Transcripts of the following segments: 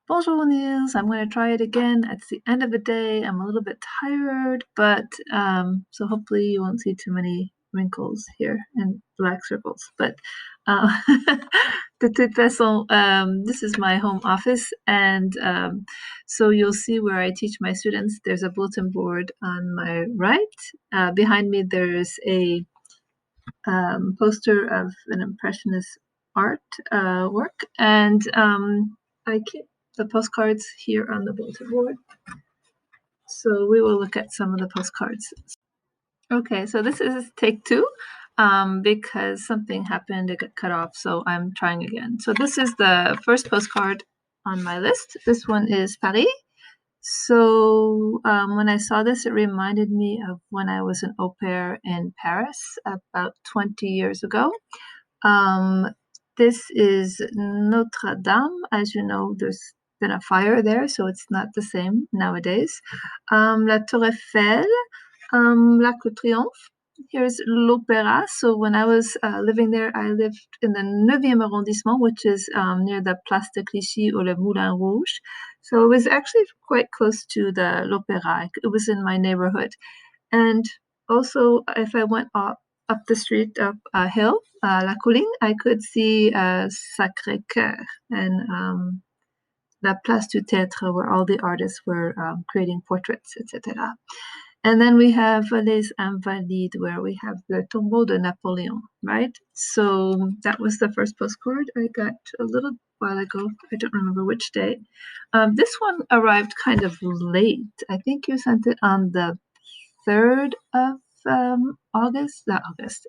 Bonjour, Niels. I'm going to try it again. It's the end of the day. I'm a little bit tired, but so hopefully you won't see too many wrinkles here and black circles. But uh, de toute façon, this is my home office, and so you'll see where I teach my students. There's a bulletin board on my right. Behind me, there's a poster of an impressionist art work, and I keep the postcards here on the bulletin board. So we will look at some of the postcards. Okay, so this is take two because something happened, it got cut off, so I'm trying again. So this is the first postcard on my list. This one is Paris. So when I saw this, it reminded me of when I was an au pair in Paris about 20 years ago. This is Notre Dame. As you know, there's been a fire there, so it's not the same nowadays. La Tour Eiffel, L'Arc de Triomphe. Here's l'Opéra. So when I was living there, I lived in the 9e arrondissement, which is near the Place de Clichy or le Moulin Rouge. So it was actually quite close to the l'Opéra. It was in my neighborhood. And also, if I went up the street, up a hill, La Colline, I could see Sacré-Cœur and La Place du Théâtre, where all the artists were creating portraits, etc. And then we have Les Invalides, where we have the Tombeau de Napoleon, right? So that was the first postcard I got a little while ago. I don't remember which day. This one arrived kind of late. I think you sent it on the 3rd of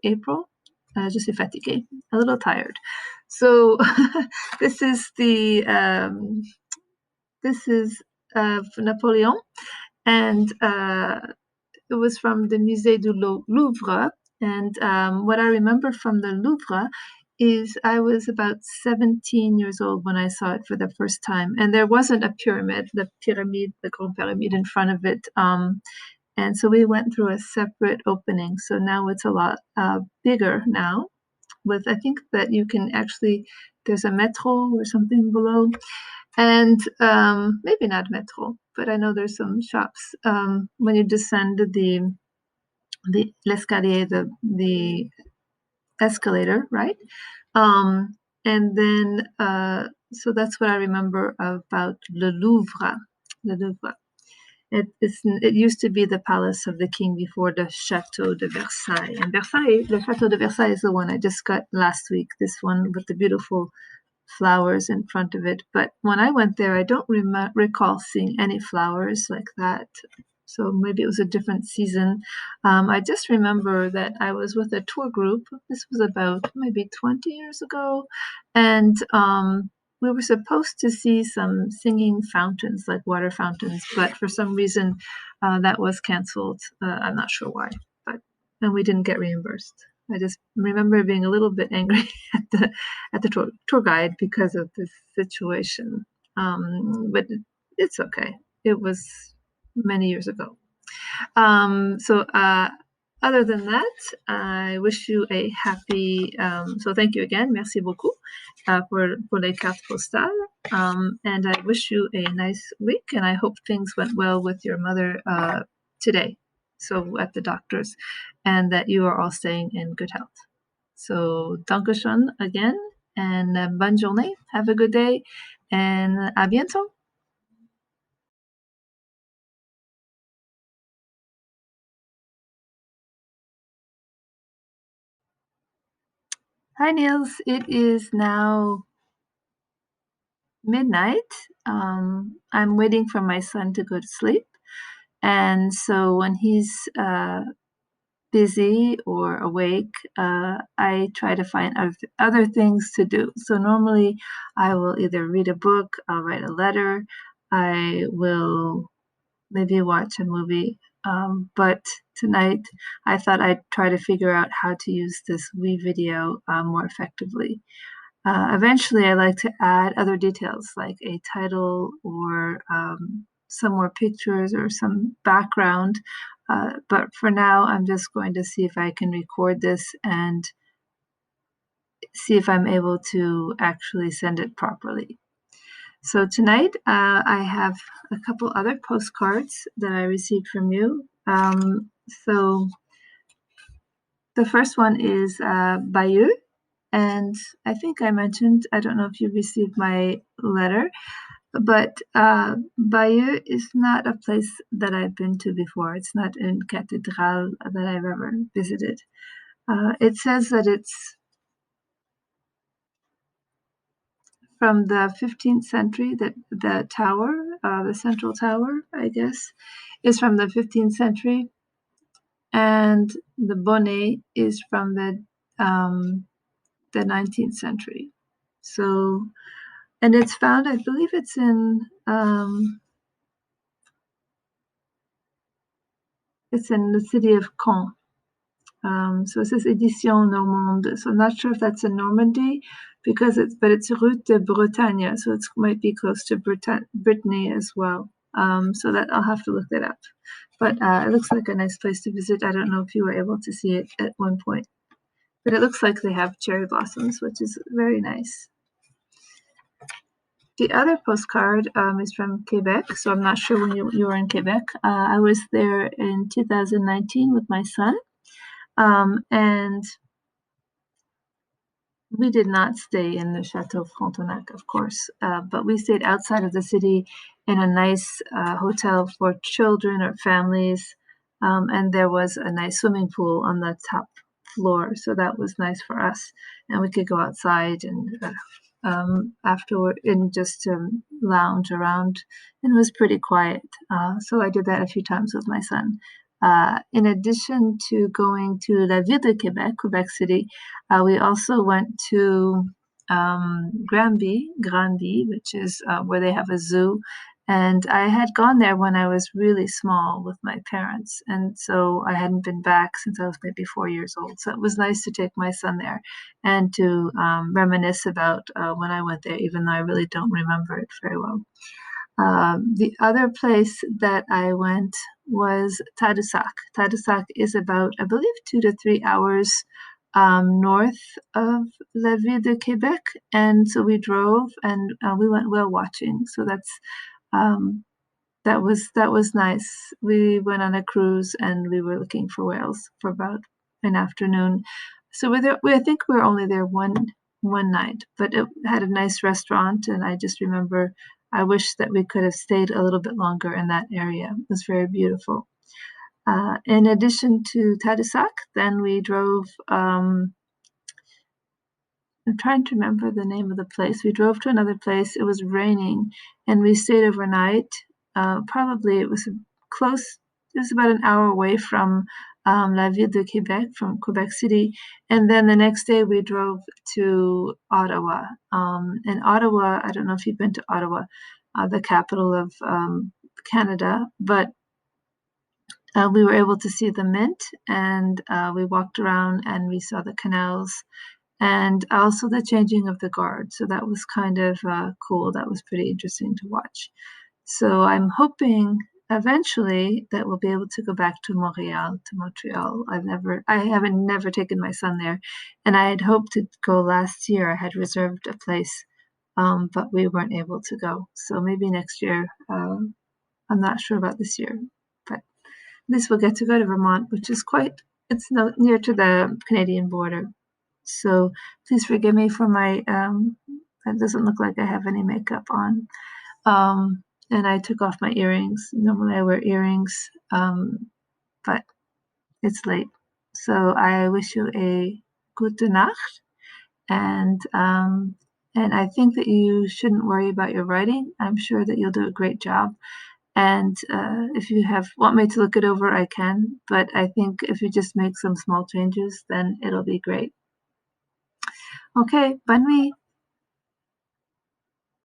April. Je suis fatiguée, a little tired. So this is Napoleon, and it was from the Musée du Louvre. And what I remember from the Louvre is I was about 17 years old when I saw it for the first time. And there wasn't a pyramid, the Grand Pyramid in front of it. And so we went through a separate opening. So now it's a lot bigger now. I think that you can actually, there's a metro or something below. And maybe not metro, but I know there's some shops. When you descend l'escalier, the escalator, right? And then, so that's what I remember about Le Louvre. Le Louvre. It used to be the palace of the king before the Chateau de Versailles. And Versailles, the Chateau de Versailles is the one I just got last week, this one with the beautiful flowers in front of it. But when I went there, I don't recall seeing any flowers like that. So maybe it was a different season. I just remember that I was with a tour group. This was about maybe 20 years ago. And we were supposed to see some singing fountains, like water fountains, but for some reason that was canceled. I'm not sure why, and we didn't get reimbursed. I just remember being a little bit angry at the tour guide because of this situation. But it's okay. It was many years ago. So other than that, I wish you a happy, so thank you again, merci beaucoup pour les cartes postales, and I wish you a nice week, and I hope things went well with your mother today, so at the doctor's, and that you are all staying in good health. So, dankeschön again, and bonne journée, have a good day, and à bientôt. Hi, Niels. It is now midnight. I'm waiting for my son to go to sleep. And so when he's busy or awake, I try to find other things to do. So normally I will either read a book, I'll write a letter, I will maybe watch a movie. But tonight I thought I'd try to figure out how to use this WeVideo more effectively. Eventually, I like to add other details like a title or some more pictures or some background. But for now, I'm just going to see if I can record this and see if I'm able to actually send it properly. So tonight I have a couple other postcards that I received from you. So the first one is Bayeux, and I think I mentioned, I don't know if you received my letter, but Bayeux is not a place that I've been to before. It's not in Cathédrale that I've ever visited. It says that it's from the 15th century, that the tower, the central tower, I guess, is from the 15th century, and the bonnet is from the 19th century. So, and it's found, I believe it's in the city of Caen. So it says Édition Normande. So I'm not sure if that's in Normandy, but it's Route de Bretagne, so it might be close to Brittany as well. So that I'll have to look that up. But it looks like a nice place to visit. I don't know if you were able to see it at one point, but it looks like they have cherry blossoms, which is very nice. The other postcard is from Quebec, so I'm not sure when you were in Quebec. I was there in 2019 with my son, and we did not stay in the Chateau Frontenac, of course, but we stayed outside of the city in a nice hotel for children or families, and there was a nice swimming pool on the top floor, so that was nice for us, and we could go outside and afterward and just lounge around, and it was pretty quiet. So I did that a few times with my son. In addition to going to La Ville de Québec, Quebec City, we also went to Granby, which is where they have a zoo. And I had gone there when I was really small with my parents. And so I hadn't been back since I was maybe 4 years old. So it was nice to take my son there and to reminisce about when I went there, even though I really don't remember it very well. The other place that I went was Tadoussac. Tadoussac is about, I believe, 2 to 3 hours north of La Ville de Québec, and so we drove and we went whale watching. So that was nice. We went on a cruise and we were looking for whales for about an afternoon. So I think we were only there one night, but it had a nice restaurant, and I just remember I wish that we could have stayed a little bit longer in that area. It was very beautiful. In addition to Tadoussac, then we drove. I'm trying to remember the name of the place. We drove to another place. It was raining, and we stayed overnight. Probably it was close. It was about an hour away from La Ville de Québec, from Quebec City. And then the next day we drove to Ottawa. And Ottawa, I don't know if you've been to Ottawa, the capital of Canada, but we were able to see the Mint, and we walked around and we saw the canals and also the changing of the guard. So that was kind of cool. That was pretty interesting to watch. So I'm hoping eventually that we'll be able to go back to Montreal. I haven't never taken my son there, and I had hoped to go last year. I had reserved a place, but we weren't able to go. So maybe next year. I'm not sure about this year, but at least we'll get to go to Vermont, which is it's near to the Canadian border. So please forgive me for my, it doesn't look like I have any makeup on. And I took off my earrings. Normally I wear earrings, but it's late. So I wish you a gute Nacht, and I think that you shouldn't worry about your writing. I'm sure that you'll do a great job. And if you want me to look it over, I can. But I think if you just make some small changes, then it'll be great. Okay, bonne nuit.